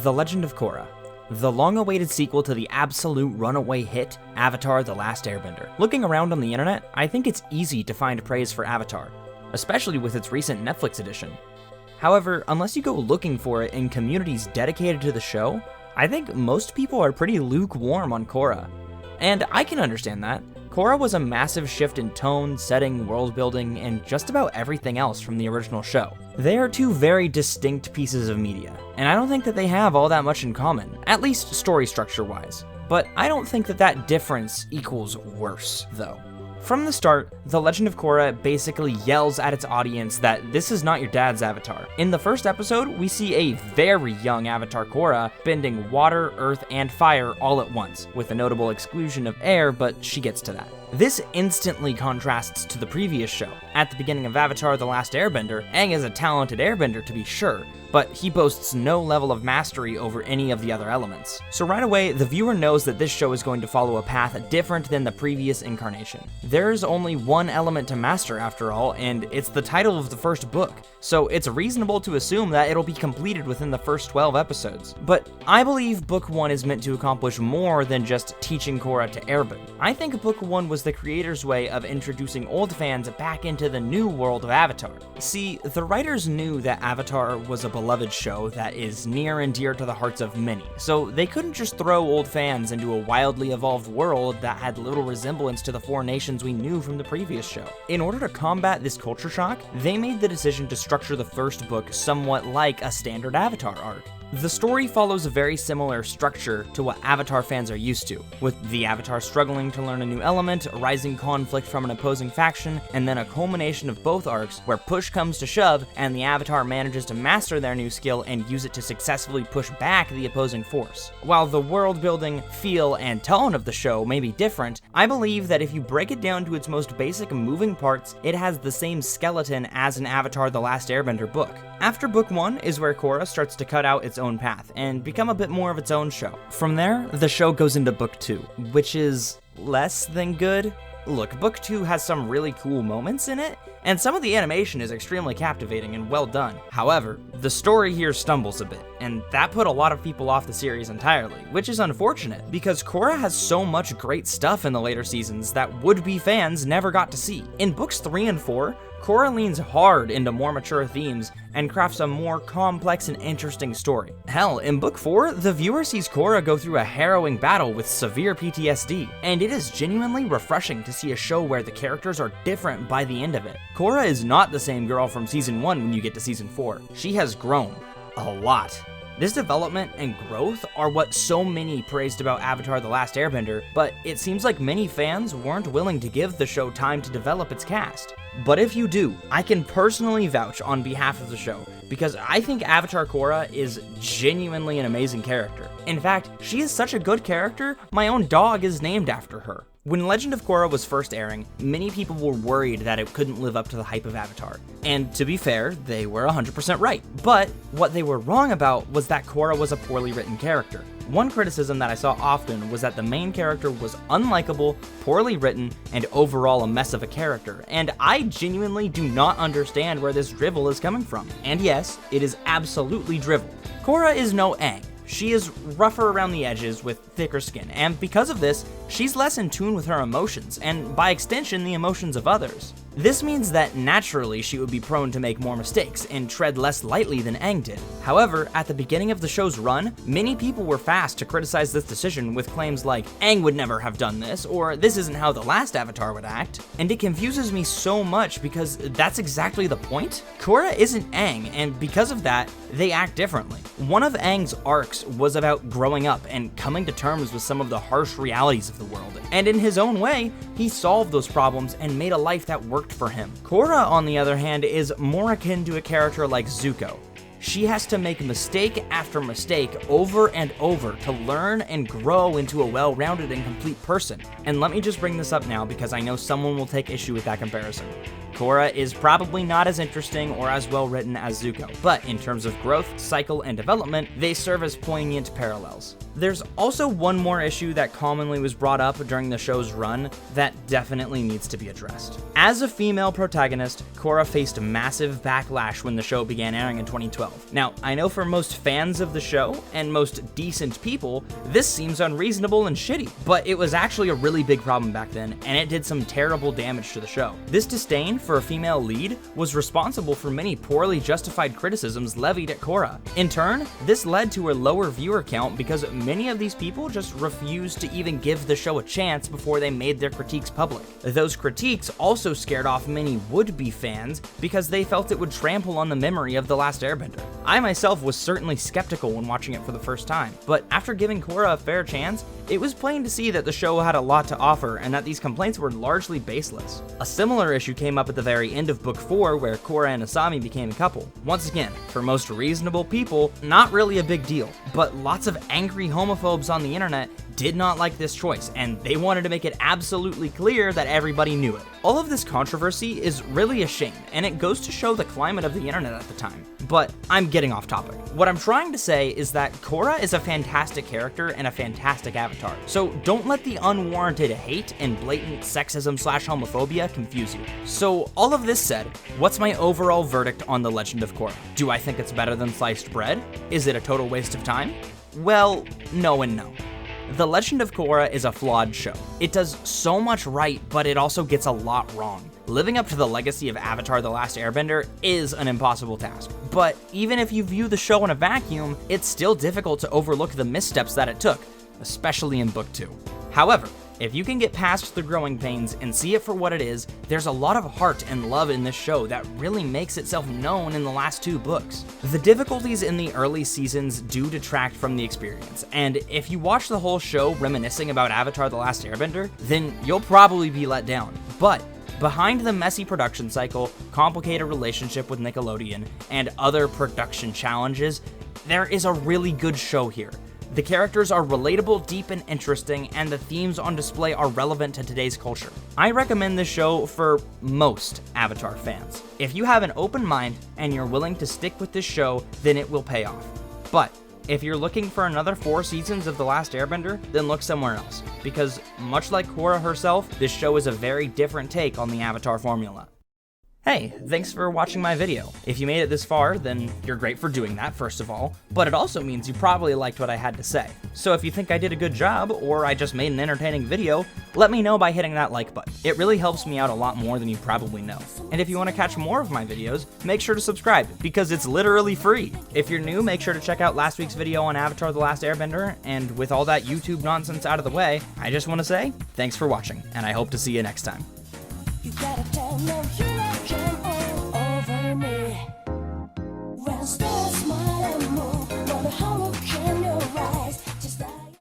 The Legend of Korra, the long-awaited sequel to the absolute runaway hit, Avatar: The Last Airbender. Looking around on the internet, I think it's easy to find praise for Avatar, especially with its recent Netflix edition. However, unless you go looking for it in communities dedicated to the show, I think most people are pretty lukewarm on Korra. And I can understand that. Korra was a massive shift in tone, setting, world building, and just about everything else from the original show. They are two very distinct pieces of media, and I don't think that they have all that much in common, at least story structure-wise. But I don't think that that difference equals worse, though. From the start, The Legend of Korra basically yells at its audience that this is not your dad's Avatar. In the first episode, we see a very young Avatar Korra bending water, earth, and fire all at once, with a notable exclusion of air, but she gets to that. This instantly contrasts to the previous show. At the beginning of Avatar: The Last Airbender, Aang is a talented airbender to be sure, but he boasts no level of mastery over any of the other elements. So right away, the viewer knows that this show is going to follow a path different than the previous incarnation. There's only one element to master after all, and it's the title of the first book, so it's reasonable to assume that it'll be completed within the first 12 episodes. But I believe Book 1 is meant to accomplish more than just teaching Korra to airbend. I think Book 1 was the creator's way of introducing old fans back into the new world of Avatar. See, the writers knew that Avatar was a beloved show that is near and dear to the hearts of many, so they couldn't just throw old fans into a wildly evolved world that had little resemblance to the four nations we knew from the previous show. In order to combat this culture shock, they made the decision to structure the first book somewhat like a standard Avatar arc. The story follows a very similar structure to what Avatar fans are used to, with the Avatar struggling to learn a new element, a rising conflict from an opposing faction, and then a culmination of both arcs where push comes to shove and the Avatar manages to master their new skill and use it to successfully push back the opposing force. While the world building, feel, and tone of the show may be different, I believe that if you break it down to its most basic moving parts, it has the same skeleton as an Avatar: The Last Airbender book. After Book 1 is where Korra starts to cut out its own path and become a bit more of its own show. From there, the show goes into Book 2, which is less than good. Look, Book 2 has some really cool moments in it, and some of the animation is extremely captivating and well done. However, the story here stumbles a bit, and that put a lot of people off the series entirely, which is unfortunate, because Korra has so much great stuff in the later seasons that would-be fans never got to see. In Books 3 and 4, Korra leans hard into more mature themes and crafts a more complex and interesting story. Hell, in Book 4, the viewer sees Korra go through a harrowing battle with severe PTSD, and it is genuinely refreshing to see a show where the characters are different by the end of it. Korra is not the same girl from Season 1 when you get to Season 4. She has grown. A lot. This development and growth are what so many praised about Avatar: The Last Airbender, but it seems like many fans weren't willing to give the show time to develop its cast. But if you do, I can personally vouch on behalf of the show, because I think Avatar Korra is genuinely an amazing character. In fact, she is such a good character, my own dog is named after her. When Legend of Korra was first airing, many people were worried that it couldn't live up to the hype of Avatar. And to be fair, they were 100% right. But what they were wrong about was that Korra was a poorly written character. One criticism that I saw often was that the main character was unlikable, poorly written, and overall a mess of a character, and I genuinely do not understand where this drivel is coming from. And yes, it is absolutely drivel. Korra is no Aang. She is rougher around the edges with thicker skin, and because of this, she's less in tune with her emotions, and by extension, the emotions of others. This means that naturally she would be prone to make more mistakes and tread less lightly than Aang did. However, at the beginning of the show's run, many people were fast to criticize this decision with claims like, Aang would never have done this, or this isn't how the last Avatar would act. And it confuses me so much because that's exactly the point. Korra isn't Aang, and because of that, they act differently. One of Aang's arcs was about growing up and coming to terms with some of the harsh realities of the world. And in his own way, he solved those problems and made a life that worked for him. Korra, on the other hand, is more akin to a character like Zuko. She has to make mistake after mistake over and over to learn and grow into a well-rounded and complete person. And let me just bring this up now because I know someone will take issue with that comparison. Korra is probably not as interesting or as well written as Zuko, but in terms of growth, cycle, and development, they serve as poignant parallels. There's also one more issue that commonly was brought up during the show's run that definitely needs to be addressed. As a female protagonist, Korra faced massive backlash when the show began airing in 2012. Now, I know for most fans of the show and most decent people, this seems unreasonable and shitty, but it was actually a really big problem back then, and it did some terrible damage to the show. This disdain for a female lead was responsible for many poorly justified criticisms levied at Korra. In turn, this led to a lower viewer count because many of these people just refused to even give the show a chance before they made their critiques public. Those critiques also scared off many would-be fans because they felt it would trample on the memory of The Last Airbender. I myself was certainly skeptical when watching it for the first time, but after giving Korra a fair chance, it was plain to see that the show had a lot to offer and that these complaints were largely baseless. A similar issue came up at the very end of Book 4 where Korra and Asami became a couple. Once again, for most reasonable people, not really a big deal, but lots of angry homophobes on the internet did not like this choice, and they wanted to make it absolutely clear that everybody knew it. All of this controversy is really a shame, and it goes to show the climate of the internet at the time. But I'm getting off topic. What I'm trying to say is that Korra is a fantastic character and a fantastic avatar, so don't let the unwarranted hate and blatant sexism/homophobia confuse you. So all of this said, what's my overall verdict on The Legend of Korra? Do I think it's better than sliced bread? Is it a total waste of time? Well, no and no. The Legend of Korra is a flawed show. It does so much right, but it also gets a lot wrong. Living up to the legacy of Avatar: The Last Airbender is an impossible task. But even if you view the show in a vacuum, it's still difficult to overlook the missteps that it took, especially in Book 2. However, if you can get past the growing pains and see it for what it is, there's a lot of heart and love in this show that really makes itself known in the last 2 books. The difficulties in the early seasons do detract from the experience, and if you watch the whole show reminiscing about Avatar: The Last Airbender, then you'll probably be let down. But behind the messy production cycle, complicated relationship with Nickelodeon, and other production challenges, there is a really good show here. The characters are relatable, deep, and interesting, and the themes on display are relevant to today's culture. I recommend this show for most Avatar fans. If you have an open mind and you're willing to stick with this show, then it will pay off. But if you're looking for another 4 seasons of The Last Airbender, then look somewhere else, because much like Korra herself, this show is a very different take on the Avatar formula. Hey, thanks for watching my video. If you made it this far, then you're great for doing that, first of all, but it also means you probably liked what I had to say. So if you think I did a good job, or I just made an entertaining video, let me know by hitting that like button. It really helps me out a lot more than you probably know. And if you want to catch more of my videos, make sure to subscribe, because it's literally free. If you're new, make sure to check out last week's video on Avatar: The Last Airbender, and with all that YouTube nonsense out of the way, I just want to say, thanks for watching, and I hope to see you next time. You gotta tell no